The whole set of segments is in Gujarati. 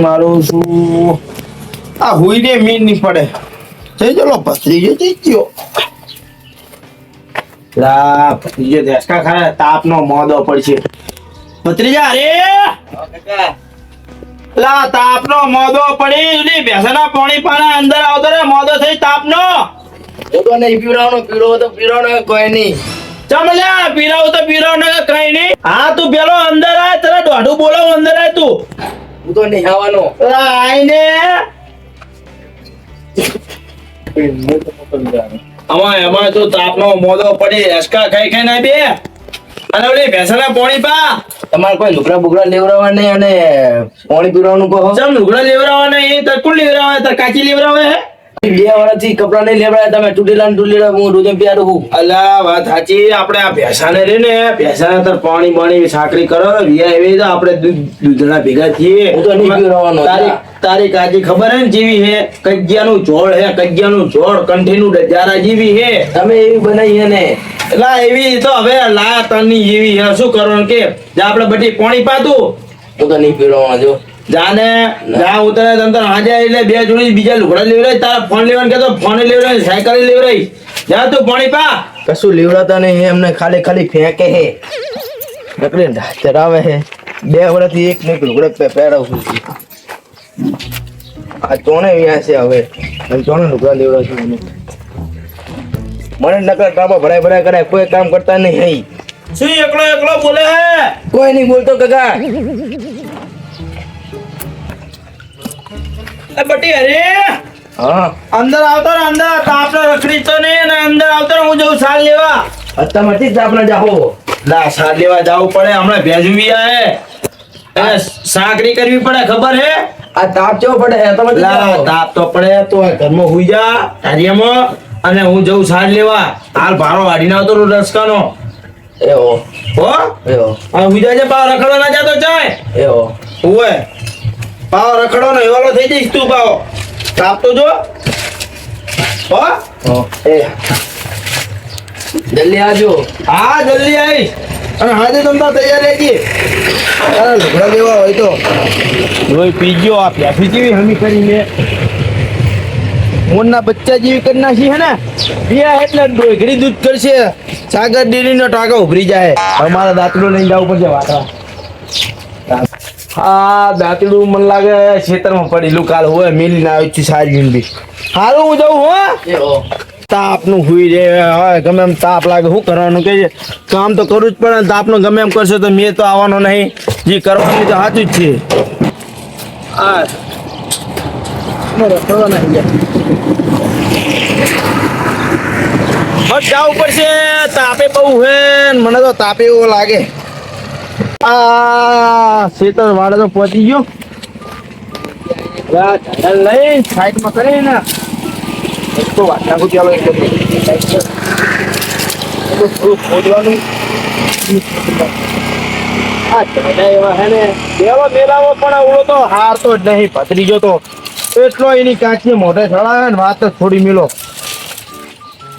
મારું શું આ હુઈ ને મીન નહીં પડે. જઈ ચલો ભત્રીજો જઈ ગયો. લા ભત્રીજો દેશકા ખરા તાપનો મોદો પડશે. ભત્રીજા અરે લા તાપનો મોદો પડી બેસના પાણી પાણા અંદર આવતો રે મોદો થઈ તાપનો. તો નહીં પીવડાવવાનો પીળો તો પીવડાવવાનો કોઈ નહીં. ચમલ્યા પીરાવ તો પીરાવ ને કઈ નહીં. હા તું પેલો અંદર આય તને દોઢું બોલાવ અંદર આય તું. હું તો નહીં આવવાનો. આઈને એમાં તો તાપનો મોદો પડી અસકા ખાઈ ખાઈ ના બે અને ઓલી ભેંસના પોણી પા. તમારે કોઈ લુગડા બુગડા લેવડાવવા નહીં અને પાણી પીવડાવવાનું કહો. ચમ લુગડા લેવરાવા નહીં તાર કોણ લેવરાવે તાર કાચી લેવરાવે હે. 2 વર્ષથી કપડા નહીં લેવડાયા તમે તૂટેલા હું રોજે પહેરું છું. અલા વાત સાચી. આપણે આ ભેંસાને રે ને ભેંસાને તાર પાણી બાણી સાકરી કરો વિયા એવી તો આપણે દૂધના ભેગા થઈએ. હું તો નહીં પીવડાવવાનો. તારી કાચી ખબર હે ને જેવી હે કજિયાનું જોડ હે કજિયાનું જોડ કંઠીનું ડજારા જેવી હે. તમે એવી બનાવી હે ને લા એવી તો હવે લા તની જેવી હે શું કરવાનું કે આપણે બધી પાણી પાતું. હું તો નહીં પીવડાવવાનો. જો જાને જા ઉતરે તંતર હાજર એટલે બે જોડી બીજા લુગડા લેવરાય તારા ફોન લેવાનું કે તો ફોન લેવરાય સાયકલ લેવરાય. જા તું પાણી પા. કશું લેવડાતા નહીં એમને ખાલી ખાલી ફેંકે હે નકલી ચરાવે હે. 2 વર્ષથી એક ને લુગડા પહેરાવું છું. આ ચોણે વ્યા છે હવે ચોણે લુગડા લેવડાવ છું મને નકર કામમાં ભરાય કરે કોઈ કામ કરતા નહીં. શું એકલો એકલો બોલે હે. કોઈ નહીં બોલતો કાકા. બટી અરે હા અંદર આવતો ને અંદર તાપનો રખડી તો નહીં ને અંદર આવતો ને હું જઉં સાલ લેવા. અત્યારથી જ આપણે જાહો. ના સાલ લેવા જવું પડે હમણાં ભેજવી હે અને સાકરી કરવી પડે ખબર હે. આ તાપ કેવો પડે હે તમે તાપ તો પડે તો ઘરમાં હુઈ જા કાર્યમાં અને હું જઉં સાલ લેવા. હાલ ભારો વાડીને આવતો રસકાનો એવો હો એવો આ હુઈ જાજે પાવ રખડો ના જાતો ચાય એવો હુએ પાવ રખડો ને એવાલો થઈ જઈશ તું પાવ તાપ તો જો હો એ જલ્દી આવજો. હા જલ્દી આવીશ અને હાજે તમતા તૈયાર રહેજે. અરે લુગડા લેવા હોય તો રોઈ પીજો આ પ્યાસી જેવી હમી કરીને મોરના બચ્ચા જેવી કરી નાખી હે ને પિયા એટલે ડોગરી દૂધ કરશે. સાગર ડેરીનો ટાંકો ઉભરી જાય. અમારા દાંતડું લઈને જવું પડશે વાટા. હા દાંતડું મને લાગે ખેતરમાં પડેલું કાલ હોય મેલીને આવી છું સારી બી. હારું હું જઉં હો. એવો તાપનું હુઈ રે હવે ગમે એમ તાપ લાગે શું કરવાનું કે કામ તો કરવું જ પડે. તાપનું ગમે એમ કરશો તો મેં તો આવવાનો નહીં. જે કરવાનું તો સાચું જ છે. હા રખડવા નહીં ગયા જવું પડશે. તાપે બહુ હે મને તો તાપે એવો લાગે. આ શેતર વાળે તો પહોંચી ગયો. લઈ સાઈડમાં કરી ને તો વાત નાખું ચાલો ખોદવાનું. એવા હે ને એવા મેલાવો પણ ઓળો તો હારતો જ નહીં. ભત્રીજો તો એટલો એની કાચી મોઢે ચડાવે ને વાત જ થોડી મિલો.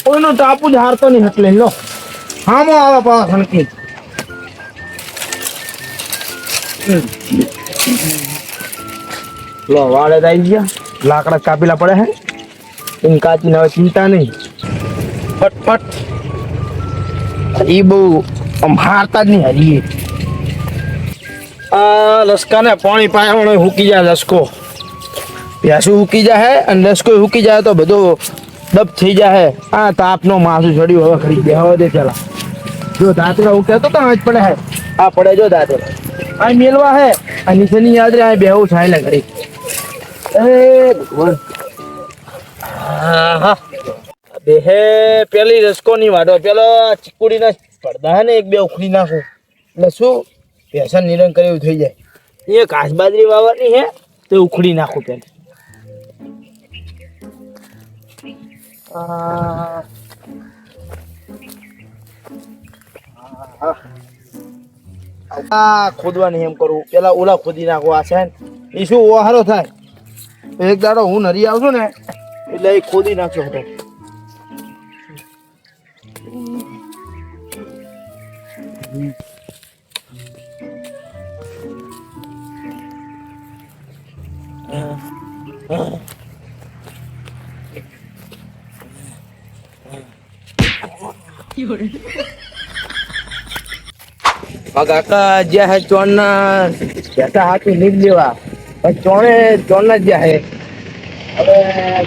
કોઈનો ટાપુ જ હારતો નહીં એટલે લો હામો આવે પાવા સણકી. લો વાળે જ આવી ગયા. લાકડા કાપીલા પડે હે એની કાચી હવે ચિંતા નહીં. ફટફટ એ બહુ આમ હારતા જ નહીં હરીએ. આ લસકાને પાણી પાયા હુકી જાય. લસકો પ્યાસું હુકી જાય અને લસકો હુકી જાય તો બધો ડબ થઈ જાય. આ તાપનો માથું ચડ્યું હવે ખરી બેહવા દે પેલા. જો દાંતડા હું કહેતો તો જ પડે હે. આ પડે જો દાંતડા આ મેલવા હે આ નીચેની યાદ રે આ બેહું છાયલા ઘડી. એ ભગવાન હા બેહે પેલી રસકો ની વાટો પેલો ચીકુડીના પડદા હે ને 1-2 ઉખડી નાખું એટલે શું પેશન નિરણ કરે એવું થઈ જાય. એ ઘાસ બાજરી વાવવાની હે તો ઉખડી નાખું પેલા. ખોદવાની એમ કરું પેલા ઓલા ખોદી નાખું. આ છે એ શું ઓહારો થાય. એક દાડો હું નરી આવશું ને એટલે એ ખોદી નાખશો. કાકા જ્યાં હે ચોરના જતા હાથું નીક લેવા પણ ચોરના જ જ્યાં હે હવે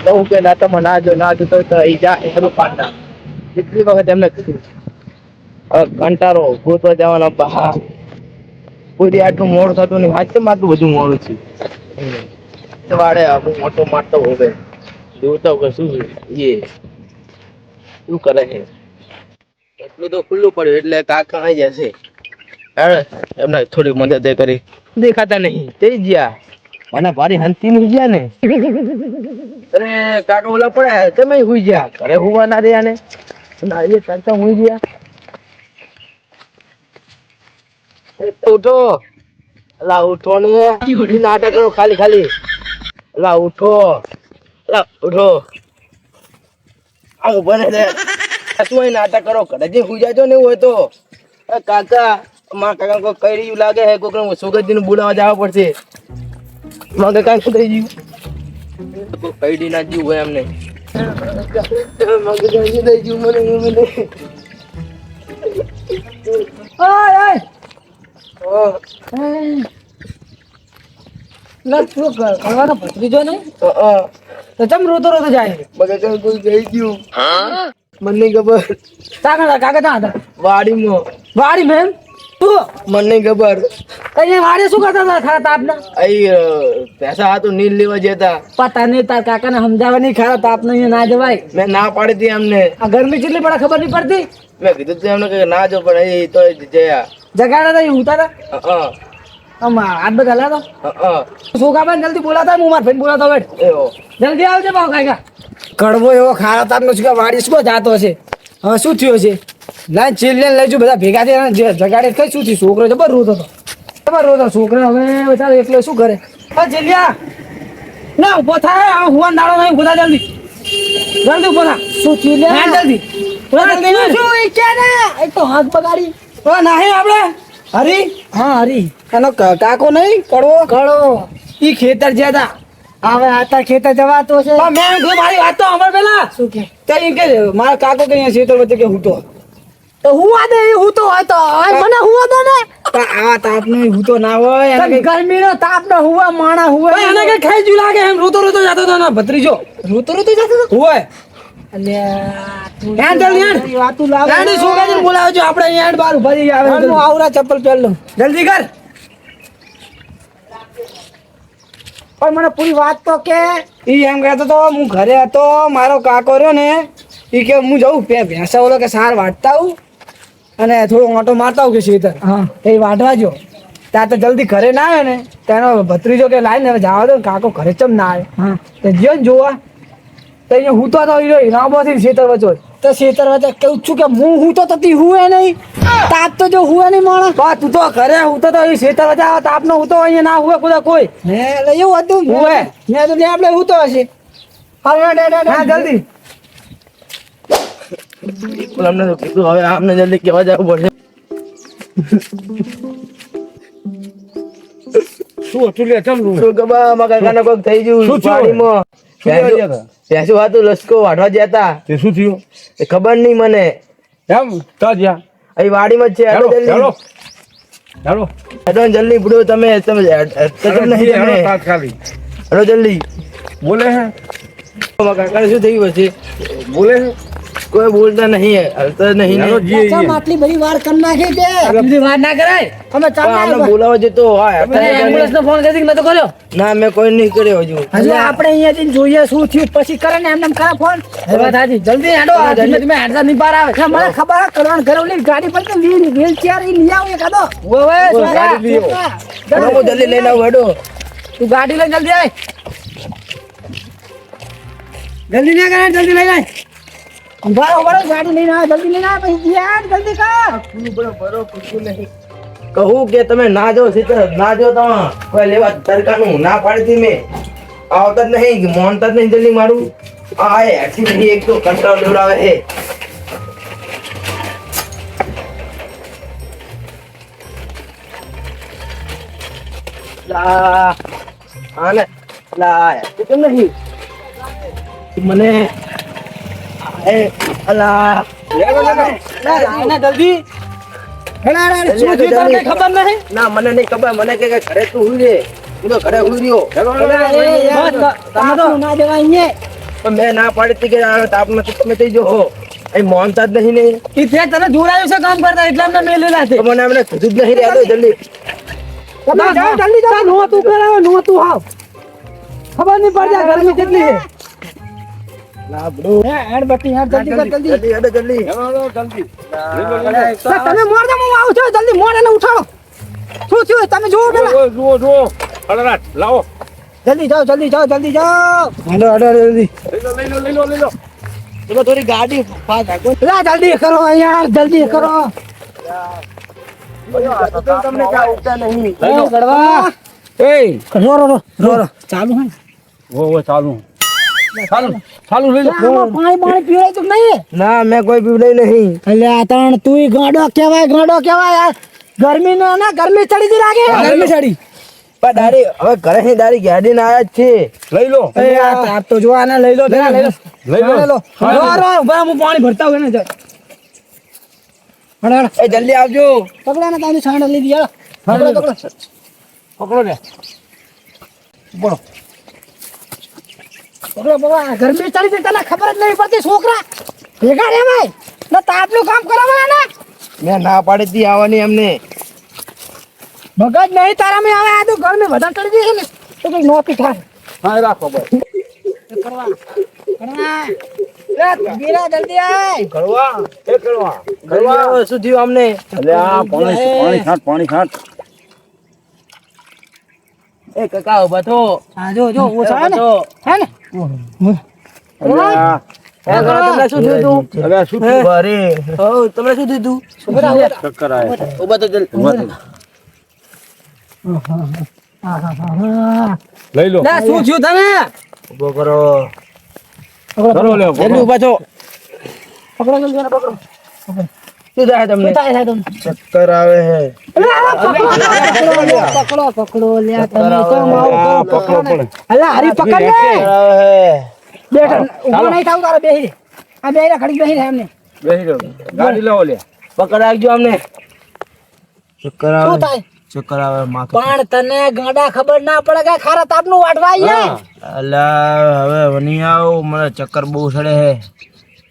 કહું કે ના તમે ના જો તો એ જાય એનું પાડતા કેટલી વખત એમને કીધું હવે કંટારો ગોતવા જવાનો બહાર કોઈ આટલું મોડું થતું નહીં વાંચે આટલું બધું મોડું છે વાડે હું મોટો મારતો હવે જોતો કે શું એ શું કરે છે એટલું તો ખુલ્લું પડ્યું એટલે કાકા આવી જશે એમને થોડી મદદ કરી દેખાતા નહીં તે ગયા મને ભારી હંતી નહીં ગયા ને અરે કાકા ઓલા પડ્યા તમે હુઈ ગયા ઘરે હુવા ના રહ્યા ને એ ચાલતા હુઈ ગયા ઉઠો અલા ઉઠો ને નાટક કરો ખાલી અલા ઉઠો આવું બને છે શું અહીં નાટક કરો ઘરે હુઈ જાજો ને હોય તો કાકા માં કાકા કોઈ કઈ રહ્યું લાગે હે કોઈ સુગંધી નું બોલાવા જવા પડશે માં કાકા શું થઈ ગયું કોઈ કઈ ના જીવ હોય એમને ભત્રીજો નહીં તો ચમ રોતો જાય મગજ કોઈ ગઈ ગયું મને ખબર કાકા હતા વાડીમાં મેમ તું મને ખબર અહીંયા વાડે શું કરતા હતા ખરા તાપના અહીં પૈસા હાથું નીલ લેવા જતા પતા નહીં તાર કાકા ને સમજાવવા નહીં ખરા તાપને અહીંયા ના જવાય મેં ના પાડી હતી એમને આ ગરમી કેટલી પડે ખબર નહીં પડતી મેં કીધું તું એમને કે ના જો પણ એ તો જયા જગાડા હતા ઉતારા આમ હાથ બધા હલાતા છોકરા જલ્દી બોલાતા હું મારા ભાઈ બોલાતો બેઠ જલ્દી આવજે ભાવ કાકા કડવો એવો ખારા તાપનો શું વાડી શું જાતો હશે હવે શું થયું છે લાઈન ચીલ લઈ જુ બધા ભેગા થયા જગાડે કઈ શું થયું છોકરો જબર રોતો છોકરો હવે બધા એટલે શું કરે ચીલિયા ના ઉભો થાય હુવાન દાડો નહીં ઉભો થાય જલ્દી ઉભો થા શું ચીલિયા જલ્દી શું કે ને એક તો હાથ બગાડી નહીં આપણે હરી હા હરી એનો કાકો નહીં કડવો ઈ ખેતર જ્યાં હતા હવે આતા ખેતર જવાતો છે મેં મારી વાત તો અમાર પેલા શું કે એમ કે મારા કાકો કે અહીંયા ખેતર વચ્ચે કે હું તો હુવા દે હું તો હોય તો મને હુવા દે ને આ તાપ નો હું તો ના હોય ગરમી નો તાપ નો હુવા માણા હુવા એને કે ખાઈ જ લાગે એમ રોતો જતો હતો ને ભત્રીજો રોતો જતો હોય બોલાવજો આપડે અહીંયા બાર ઉભા થઈ આવે આવરા ચપ્પલ પહેર લો જલ્દી કર પણ મને પૂરી વાત તો કે ઈ એમ કહેતો તો હું ઘરે હતો મારો કાકો રહ્યો ને ઈ કે હું જઉં ભેંસા ઓલો કે સાર વાટતા આવું અને થોડો ઓટો મારતા આવું કે શેતર હા એ વાટવા જો ત્યાં તો જલ્દી ઘરે ના આવે ને તેનો ભત્રીજો કે લાઈને હવે જવા દો કાકો ઘરે ચમ ના આવે હા તો જ્યો ને જોવા તો અહીંયા હું તો રામોથી શેતર વચ્ચો તો શેતર વચ્ચે કેવું છું કે હું તો થતી હુએ નહીં તાપ તો જો હુએ નહીં માણસ બા તું તો ઘરે હું તો એ શેતર વચ્ચે આવે તાપ નો હું તો અહીંયા ના હુએ ખુદા કોઈ હે એવું હતું હુએ મેં તો આપણે હું તો હશે હા જલ્દી અમને તો કીધું હવે આમને જલ્દી કેવા જવું પડશે શું હતું લે ચમ શું કબા મારા કાકાને કોક થઈ ગયું પાણીમાં પેસું હતું લસકો વાઢવા જતા તે શું થયું એ ખબર નહીં મને એમ તા જ્યાં અહીં વાડીમાં જ છે ચાલો જલ્દી બુડો તમે નહીં તમે તાત્કાલિક હેડો જલ્દી બોલે હે મારા કાકાને શું થયું પછી બોલે હે કોઈ બોલતા નહીં હલતા નહીં આટલી બધી વાર કરી નાખી કે બધી વાર ના કરાય અમે આમને બોલાવા જતો એમ્બ્યુલન્સ નો ફોન કરી નતો કર્યો ના મેં કોઈ નહીં કર્યો હજુ આપણે અહીંયા જઈને જોઈએ શું થયું પછી કરે ને એમને કરા ફોન વાત હાજી જલ્દી હેડો ધીમે ધીમે હેડતા નહીં બહાર આવે મને ખબર કરવાનું ઘરે ઓલી ગાડી પર વ્હીલ ચેર ઈ લઈ આવ એકાદો હું જલ્દી લઈને આવું હેડો તું ગાડી લઈને જલ્દી આય જલ્દી ના કરે જલ્દી લઈને આય બરો ગાડી લઈને આવ જલ્દી લઈને આવ પછી યાર જલ્દી કર કહું કે તમે ના જો સીતર ના જો તમે કોઈ લેવા તરકાનું ના પાડી મેં આવતા જ નહીં મોનતા જ નહીં જલ્દી મારું આ એસી નહીં એક તો કંટાળો લેવડાવે હે આને લા કેમ નહીં મને અલા જલ્દી શું થયું તને કઈ ખબર નહીં? ના મને નહીં ખબર, મને કે ઘરે તું હુઈ રે, હું તો ઘરે હુઈ રહ્યો. તમે તો ના દેવાય અહીંયા. પણ મેં ના પાડી હતી કે આ તાપ નથી, તમે થઈ જો હો અહીં મોનતા જ નહીં ને. ઈ ત્યાં તને જોડાયું છે કામ કરતા એટલે અમને મેલેલા છે. તો મને અમને કીધું જ નહીં રે, આલો જલ્દી. ના, જાઓ, જલ્દી જાઓ. નહોતું કરાવે, નહોતું હાવ. ખબર નહીં પડતી આ ગરમી કેટલી છે. હેડ બત્તી, હેડ જલ્દી કર, જલ્દી. જલ્દી હેડો, જલ્દી. તમે મોર દે, હું આવું છું. જલ્દી મોર એને ઉઠાડો. શું થયું તમે જોવો પેલા. જુઓ હળરાજ લાવો જલ્દી જાઓ, જલ્દી જાઓ, જલ્દી જાઓ. હેડો જલ્દી. લઈ લો તમે થોડી ગાડી ફાસ્ટ રાખો. લા જલ્દી કરો યાર, જલ્દી કરો. તમને ક્યાં ઉઠતા નહીં. એ ગડવા. એ રો ચાલુ હે. ઓ ચાલુ લઈ લો આમાં પાણી પીવાય તો નહીં. ના મેં કોઈ પીવડાઈ નહીં. એટલે આ તણ તું ગાંડો કહેવાય. ગરમી નો ના ગરમી ચડી જી લાગે. ગરમી ચડી. પણ દારી હવે ઘરે ની દારી ગાડી ના આયા જ છે. લઈ લો એ આ તાપ તો જો આને લઈ લો. લઈ લો ઉભા હું પાણી ભરતા હોય ને. એ જલ્દી આવજો. પકડા ને તારી છાંડ લઈ દી. પકડો પકડો ને આ ગરમી ચડી છે તને ખબર જ નહીં પડતી છોકરા. ભેગા રેવાય ને તાપનું કામ કરાવવાના ને. મેં ના પાડી હતી આવવાની એમને. મગજ નહીં તારા મેં આવે. આ તો ગરમી વધારે ચડી જશે ને તો કઈ નોકી થાય. હા રાખો બસ કરવા બીરા જલ્દી આય. કરવા શું થયું અમને? અલે આ પાણી છાંટ એ કાકા ઉભા થો. હા જો ઓછા ને હે ને અલે આ તમને શું થયું તું? અલે શું થયું? અરે તમને શું થયું તું? ચક્કર આવે ઉભા તો જલ્દી. લઈ લો ના શું થયું તને? ઉભો કરો. કરો લે જલ્દી ઉભા થો. પકડો જલ્દી એને પકડો. શું થાય તમને? શું થાય તમને? ચક્કર આવે છે. પકડો લે તમે તો માવ કરો પકડો પડે અલા હરી પકડ લે. ચક્કર આવે છે. બેઠ ઉભો નહીં થાવ તારે બેહી. આ બેહીને ઘડીક બેહી રહે એમને. બેસી જાઓ ગાડી લાવો લે પકડ રાખજો અમને. ચક્કર શું આવે. થાય? ચક્કર આવે માથું. પણ તને ગાડા ખબર ના પડે કે ખારા તાપનું વાટવા આવીએ. અલા હવે વની આવ, મને ચક્કર બહુ ચડે છે.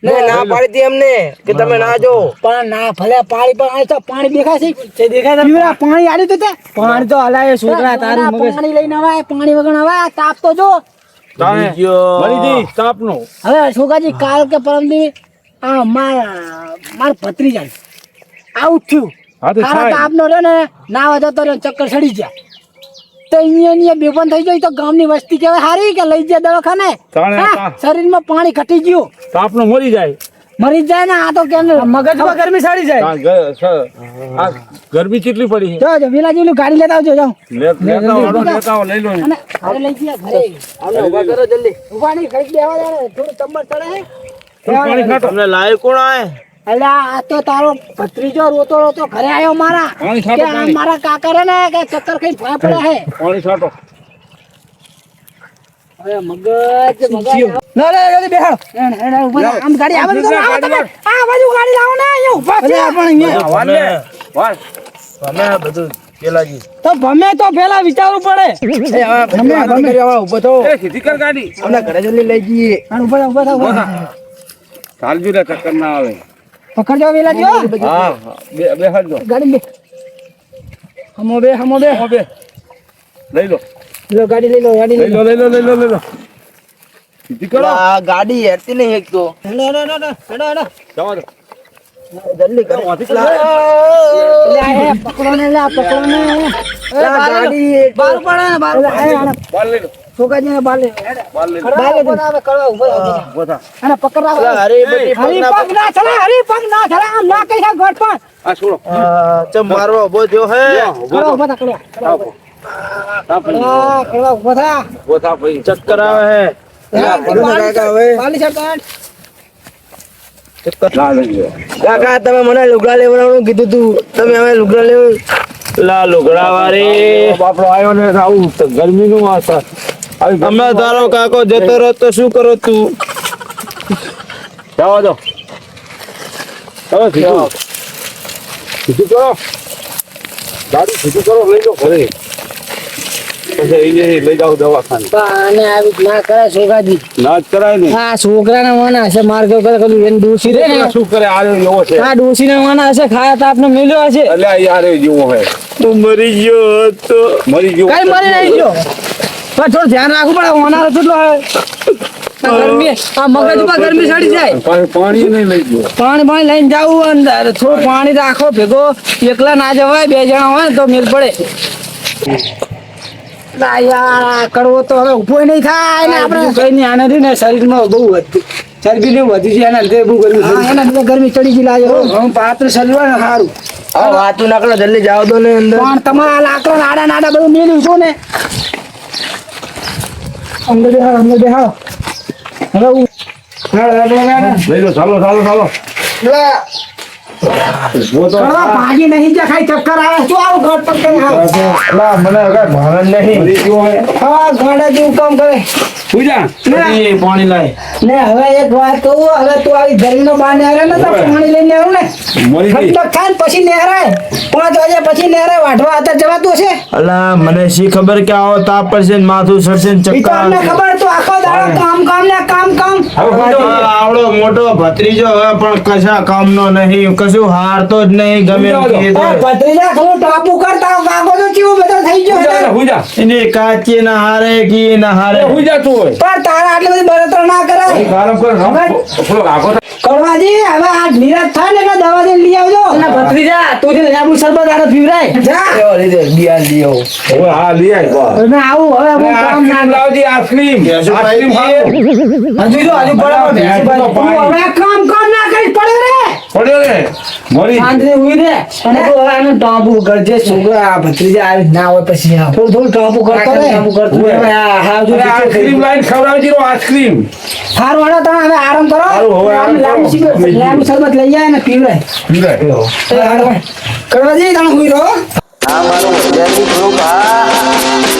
ના પાડી હતી એમને કે તમે ના જો. પણ ના ભલે પાણી પણ આ તો પાણી દેખાય છે. જે દેખાય છે પીવડા પાણી આડ્યું તો તે પાણી તો હલાય છોકરા તારું મગજ. પાણી લઈને આવાય પાણી વગર આવાય તાપ તો જો. તાણે મરી જી તાપનો હવે છોકરાજી કાલ કે પરમદી આ માર ભત્રીજા આવું થયું. હા તો ખારા થાય તાપનો રહ્યો ને નાવા જતો રહ્યો ચક્કર ચડી ગયા તો અહીંયા બેભાન થઈ જાય તો ગામની વસ્તી કહેવાય હારી કે લઈ જાય દવાખાને. તાણે હા, શરીરમાં પાણી ઘટી ગયું તાપનો મરી જાય મરી જાય ને આ તો કે મગજમાં ગરમી સડી જાય. આ ગરમી કેટલી પડી છે જો વિલાજી ગાડી લેતા આવજો જાઓ લેતા આવો લઈ લો અને ઘરે લઈ ગયા ઘરે ઉભા કરો જલ્દી. ઉભા નહીં ઘડીક બેહવા દે ને, થોડું ચમચ ચડે હે. પાણી ખાટો તમને લાય કોણ આય? અલ્યા આ તો તારો ભત્રીજો રોતો રોતો ઘરે આવ્યો મારા પાણી કે છાંટો આ પાણી મારા કાકા રે ને કે ચક્કર કઈ ભય પડે હે. પાણી છાંટો હવે મગજ ના રે જલ્દી બેહાડો. હેડ ઉભા રહો. આમ ગાડી આવે તો આવો તમે. આ બાજુ ગાડી લાવો ને અહીંયા ઊભા છે પણ અહીંયા વાલ તમે બધું પેલાજી. તો ભમે તો પેલા વિચારવું પડે. એ હવે બધું કરી આવો, ઉભો થો. એ સીધી કર ગાડી અમને ઘરે જલ્દી લઈ જઈએ. અને ઉભા થાવ. ચાલજો રે ચક્કર ના આવે પકડજો વિલાજી હો. હા બેહાડજો ગાડી બે હમો બે બે લઈ લો લો ગાડી લઈ લો ગાડી લઈ લો. લઈ લો સીધી કરો આ ગાડી હેરતી નહીં એક તો. હેડો જવા દો જલ્દી કરો. લે આ પકડો ને લે આ પકડો ને. આ ગાડી બાર પડે ને બાર બાર લઈ લો છોકરાજી ને બાર લે. બાર લઈ લો બાર લે બનાવે કરવા ઉભો બધા અને પકડ રાખો. હરી બધી હરી પગ ના ચલે આમ ના કઈ ગોટ પણ આ છોડો ચમ મારવા ઉભો થયો હે. કરો ઉભા થા કરો ઉભા થા. ગોથા ભાઈ ચક્કર આવે હે. કાકા હવે પાલી સરકાર કાકા તમે મને લુગડા લેવાનું કીધું તું, તમે હવે લુગડા લેવું. લા લુગડા વાળી બાપડો આવ્યો ને આવું ગરમી નું અસર અમે તારો કાકો જતો રહો તો શું કરો તું? જવા દો હવે સીધું સીધું કરો ગાડી સીધું કરો લઈ જાઓ ઘરે પછી એને લઈ જાઓ દવાખાને અને આવી ના કરે છોકરાજી ના જ કરાય ને આ છોકરાના વાના હશે માર કે કરું એને ડોસી રે ને શું કરે આ એવો છે આ ડોસીના વાના હશે ખાયા તો આપને મેલ્યો હશે એટલે યાર એ જેવો હે હું મરી ગયો તો મરી ગયો કઈ મરી નહીં ગયો પણ થોડું ધ્યાન રાખવું પડે હોનારો કેટલો હે આ ગરમી આ મગજમાં ગરમી ચડી જાય પાણી નહીં લઈ ગયો પાણી લઈને જાવું અંદર થોડું પાણી રાખો ભેગો એકલા ના જવાય બે જણા હોય ને તો મેલ પડે ના યાર કડવો તો હવે ઉભો નહીં થાય ને આપણે કઈ નહીં આનાથી ને શરીરમાં બહુ વધતી ચરબી ને વધી છે એના લીધે બહુ ગરમી એના લીધે ગરમી ચડી ગઈ લાગે ઘણું પાત્ર શરીર હોય ને સારું આ વાતું નાખલો જલ્દી જાવ દો ને અંદર પણ તમારા લાકડા નાડા નાડા બધું મેલ્યું છો ને અંદર બેહાડો હવે લઈ લો ચાલો ચાલો ચાલો ભાજી નહીં જે ખાઈ ચક્કર આવે શું આવું ઘર પર કરી મને કઈ ભાન નહીં મરી ગયો હે હા ઘોડા જેવું કામ કરે પૂજા એ પાણી લાય ને હવે એક વાત કહું હવે તું આવી ગરમીનો બહાર નેહરે ને તો પાણી લઈને આવું ને મરી ગઈ ઠંડક ખાય ને પછી નેહરાય 5 વાગ્યા પછી નેહરાય વાઢવા હતા જવાતું હશે અલા મને શી ખબર કે આવો તાપ પડશે ને માથું સરશે ને ઈ તો ચક્કર અમને ખબર તું આખો દાડો કામ ને કામ આવડો મોટો ભત્રીજો હવે પણ કશા કામનો નહીં કશું હારતો જ નહીં ગમે એમ કહે તો. ભત્રીજા થોડું ટાપુ કરતા કાકો તો કેવું બધો થઈ ગયો છે. પૂજા એને કાચી ના હારે કી ના હારે પૂજા તું હોય પણ તારા આટલી બધી બળતરા ના કરાય ગરમ કર થોડો રાખો કરવાજી હવે આ નિરાશ થાય ને એટલે દવા દઈને લઈ આવજો અને ભત્રીજા તું જે લેબુ શરબત આને પીવરાય જા બિયાર લીઓ હવે હા લઈ આય બસ અને આવું હવે હું કામ ના આઈસ્ક્રીમ લાવજી આઈસ્ક્રીમ આઈસ્ક્રીમ ખાઓ હજુ તો બરાબર તું હવે કામ ના કરી પડે રે પડ્યો રે મરી શાંતિ ઉઈ રે અને તું હવે આનું ટાંપુ કરજે છોકરા આ ભત્રીજા આવી ના હોય પછી આવ થોડું ટાંપુ કરતો રે ટાંપુ કરતો હા જો આઈસ્ક્રીમ લાઈન ખવડાવજી રો આઈસ્ક્રીમ હારું વાળા તમે હવે આરામ કરો હારું, હવે આરામ કરો. લાંબુ શરબત લઈ જાય ને પીવરાય કરવાજી તમે હુઈ રહો આ મારું વજારી થોડુંક આ